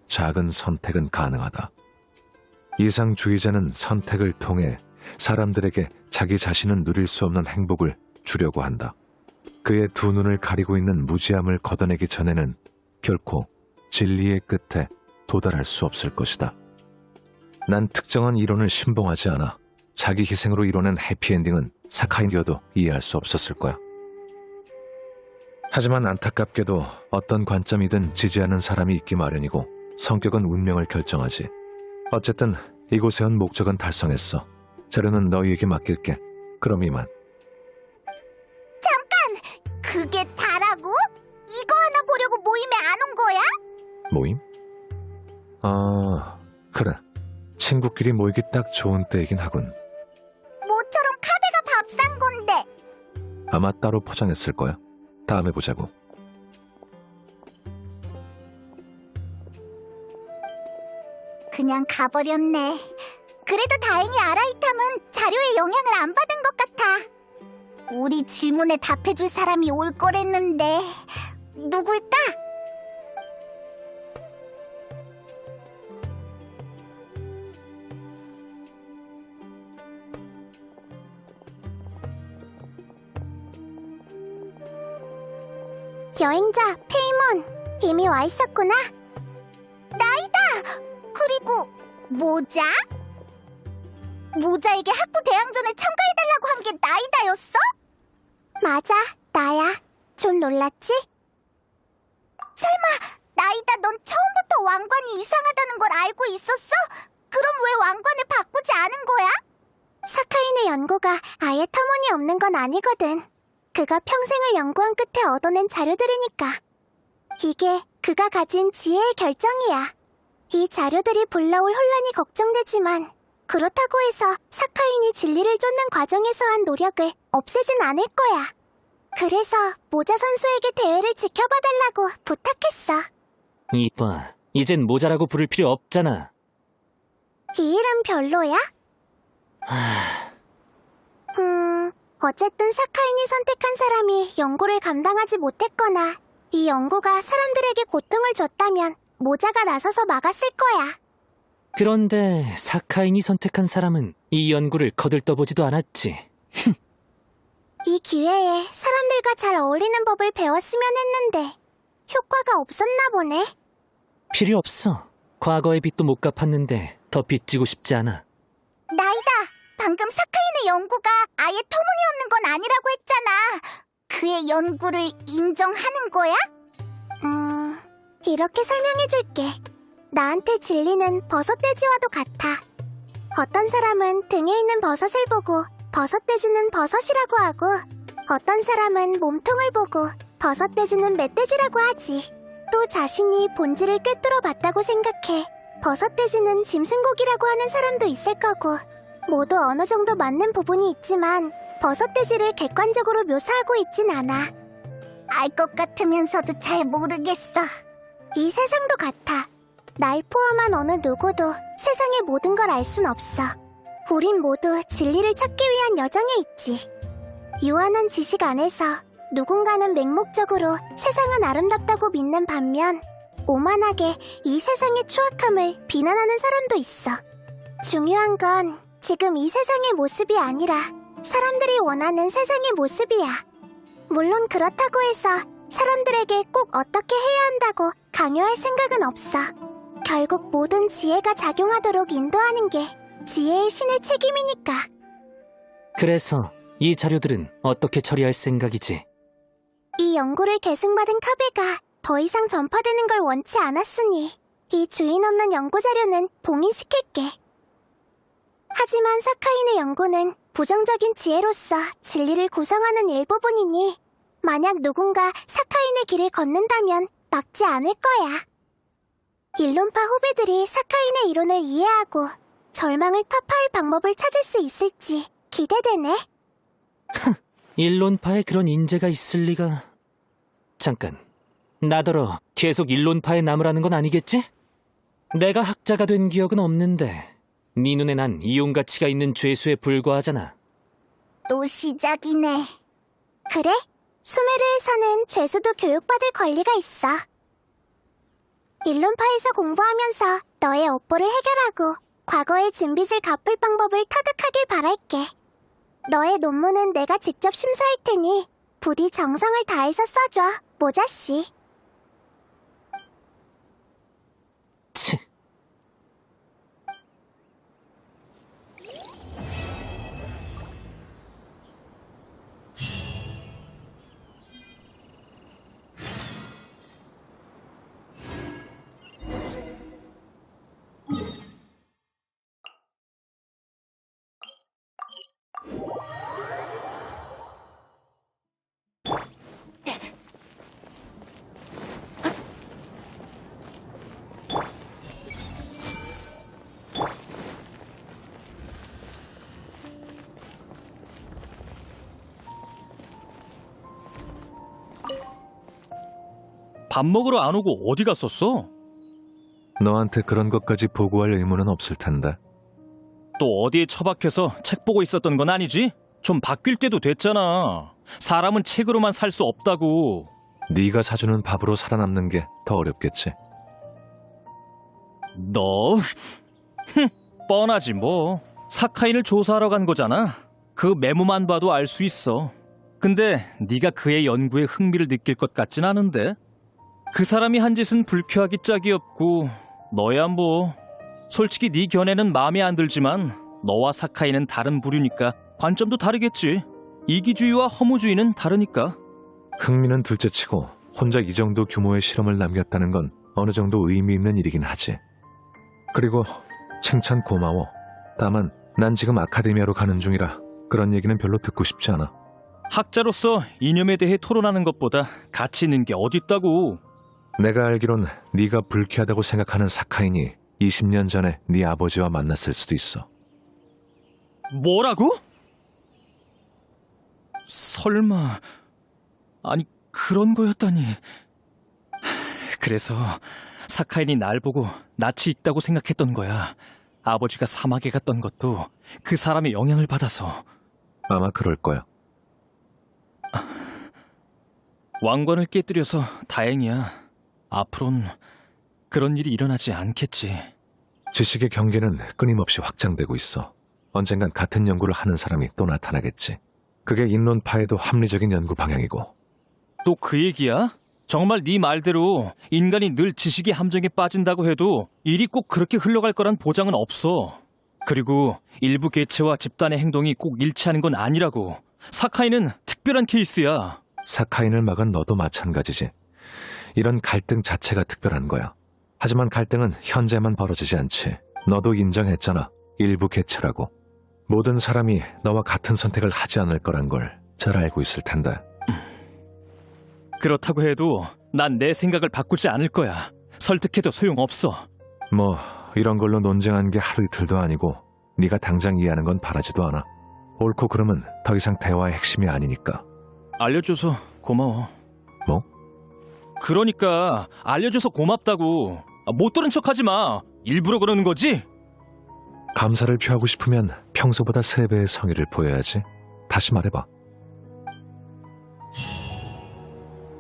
작은 선택은 가능하다. 이상주의자는 선택을 통해 사람들에게 자기 자신은 누릴 수 없는 행복을 주려고 한다. 그의 두 눈을 가리고 있는 무지함을 걷어내기 전에는 결코 진리의 끝에 도달할 수 없을 것이다. 난 특정한 이론을 신봉하지 않아. 자기 희생으로 이뤄낸 해피엔딩은 사카인이어도 이해할 수 없었을 거야. 하지만 안타깝게도 어떤 관점이든 지지하는 사람이 있기 마련이고 성격은 운명을 결정하지. 어쨌든 이곳에 온 목적은 달성했어. 자료는 너희에게 맡길게. 그럼 이만. 잠깐! 그게 다라고? 이거 하나 보려고 모임에 안 온 거야? 모임? 그래. 친구끼리 모이기 딱 좋은 때이긴 하군. 모처럼 카베가 밥 산 건데. 아마 따로 포장했을 거야. 다음에 보자고. 그냥 가버렸네. 그래도 다행히 아라이탐은 자료에 영향을 안 받은 것 같아. 우리 질문에 답해줄 사람이 올 거랬는데 누굴까? 여행자 페이몬 이미 와 있었구나. 나이다. 그리고 모자? 모자에게 학부 대항전에 참가해달라고 한 게 나이다였어? 맞아, 나야. 좀 놀랐지? 설마 나이다 넌 처음부터 왕관이 이상하다는 걸 알고 있었어? 그럼 왜 왕관을 바꾸지 않은 거야? 사카인의 연구가 아예 터무니없는 건 아니거든. 그가 평생을 연구한 끝에 얻어낸 자료들이니까. 이게 그가 가진 지혜의 결정이야. 이 자료들이 불러올 혼란이 걱정되지만 그렇다고 해서 사카인이 진리를 쫓는 과정에서 한 노력을 없애진 않을 거야. 그래서 모자 선수에게 대회를 지켜봐달라고 부탁했어. 이봐, 이젠 모자라고 부를 필요 없잖아. 이 이름 별로야? 어쨌든 사카인이 선택한 사람이 연구를 감당하지 못했거나 이 연구가 사람들에게 고통을 줬다면 모자가 나서서 막았을 거야. 그런데 사카인이 선택한 사람은 이 연구를 거들떠보지도 않았지. 이 기회에 사람들과 잘 어울리는 법을 배웠으면 했는데 효과가 없었나 보네. 필요 없어. 과거의 빚도 못 갚았는데 더 빚지고 싶지 않아. 나이다. 방금 사카인의 연구가 아예 터무니없는 건 아니라고 했잖아. 그의 연구를 인정하는 거야? 이렇게 설명해줄게. 나한테 진리는 버섯돼지와도 같아. 어떤 사람은 등에 있는 버섯을 보고 버섯돼지는 버섯이라고 하고, 어떤 사람은 몸통을 보고 버섯돼지는 멧돼지라고 하지. 또 자신이 본질을 꿰뚫어 봤다고 생각해 버섯돼지는 짐승고기라고 하는 사람도 있을 거고, 모두 어느 정도 맞는 부분이 있지만 버섯돼지를 객관적으로 묘사하고 있진 않아. 알 것 같으면서도 잘 모르겠어. 이 세상도 같아. 날 포함한 어느 누구도 세상의 모든 걸 알 순 없어. 우린 모두 진리를 찾기 위한 여정에 있지. 유한한 지식 안에서 누군가는 맹목적으로 세상은 아름답다고 믿는 반면 오만하게 이 세상의 추악함을 비난하는 사람도 있어. 중요한 건 지금 이 세상의 모습이 아니라 사람들이 원하는 세상의 모습이야. 물론 그렇다고 해서 사람들에게 꼭 어떻게 해야 한다고 강요할 생각은 없어. 결국 모든 지혜가 작용하도록 인도하는 게 지혜의 신의 책임이니까. 그래서 이 자료들은 어떻게 처리할 생각이지? 이 연구를 계승받은 카베가 더 이상 전파되는 걸 원치 않았으니 이 주인 없는 연구 자료는 봉인시킬게. 하지만 사카인의 연구는 부정적인 지혜로서 진리를 구성하는 일부분이니 만약 누군가 사카인의 길을 걷는다면 막지 않을 거야. 일론파 후배들이 사카인의 이론을 이해하고 절망을 타파할 방법을 찾을 수 있을지 기대되네. 일론파에 그런 인재가 있을 리가... 잠깐, 나더러 계속 일론파에 남으라는 건 아니겠지? 내가 학자가 된 기억은 없는데 네 눈에 난 이용가치가 있는 죄수에 불과하잖아. 또 시작이네. 그래? 수메르에서는 죄수도 교육받을 권리가 있어. 일론파에서 공부하면서 너의 업보를 해결하고 과거의 진빚을 갚을 방법을 터득하길 바랄게. 너의 논문은 내가 직접 심사할 테니 부디 정성을 다해서 써줘, 모자씨. 치. 밥 먹으러 안 오고 어디 갔었어? 너한테 그런 것까지 보고할 의무는 없을 텐데. 또 어디에 처박혀서 책 보고 있었던 건 아니지? 좀 바뀔 때도 됐잖아. 사람은 책으로만 살 수 없다고. 네가 사주는 밥으로 살아남는 게 더 어렵겠지. 너? 뻔하지 뭐. 사카인을 조사하러 간 거잖아. 그 메모만 봐도 알 수 있어. 근데 네가 그의 연구에 흥미를 느낄 것 같진 않은데? 그 사람이 한 짓은 불쾌하기 짝이 없고 너야 뭐. 솔직히 네 견해는 마음에 안 들지만 너와 사카이는 다른 부류니까 관점도 다르겠지. 이기주의와 허무주의는 다르니까. 흥미는 둘째치고 혼자 이 정도 규모의 실험을 남겼다는 건 어느 정도 의미 있는 일이긴 하지. 그리고 칭찬 고마워. 다만 난 지금 아카데미아로 가는 중이라 그런 얘기는 별로 듣고 싶지 않아. 학자로서 이념에 대해 토론하는 것보다 가치 있는 게 어딨다고. 내가 알기론 네가 불쾌하다고 생각하는 사카인이 20년 전에 네 아버지와 만났을 수도 있어. 뭐라고? 설마... 아니 그런 거였다니. 그래서 사카인이 날 보고 낯이 익다고 생각했던 거야. 아버지가 사막에 갔던 것도 그 사람의 영향을 받아서. 아마 그럴 거야. 왕관을 깨뜨려서 다행이야. 앞으론 그런 일이 일어나지 않겠지. 지식의 경계는 끊임없이 확장되고 있어. 언젠간 같은 연구를 하는 사람이 또 나타나겠지. 그게 인론파에도 합리적인 연구 방향이고. 또 그 얘기야? 정말 네 말대로 인간이 늘 지식의 함정에 빠진다고 해도 일이 꼭 그렇게 흘러갈 거란 보장은 없어. 그리고 일부 개체와 집단의 행동이 꼭 일치하는 건 아니라고. 사카이는 특별한 케이스야. 사카인을 막은 너도 마찬가지지. 이런 갈등 자체가 특별한 거야. 하지만 갈등은 현재만 벌어지지 않지. 너도 인정했잖아. 일부 개체라고. 모든 사람이 너와 같은 선택을 하지 않을 거란 걸 잘 알고 있을 텐데. 그렇다고 해도 난 내 생각을 바꾸지 않을 거야. 설득해도 소용없어. 뭐 이런 걸로 논쟁한 게 하루 이틀도 아니고 네가 당장 이해하는 건 바라지도 않아. 옳고 그름은 더 이상 대화의 핵심이 아니니까. 알려줘서 고마워. 뭐? 그러니까 알려줘서 고맙다고. 못 들은 척하지 마. 일부러 그러는 거지? 감사를 표하고 싶으면 평소보다 3배의 성의를 보여야지. 다시 말해봐.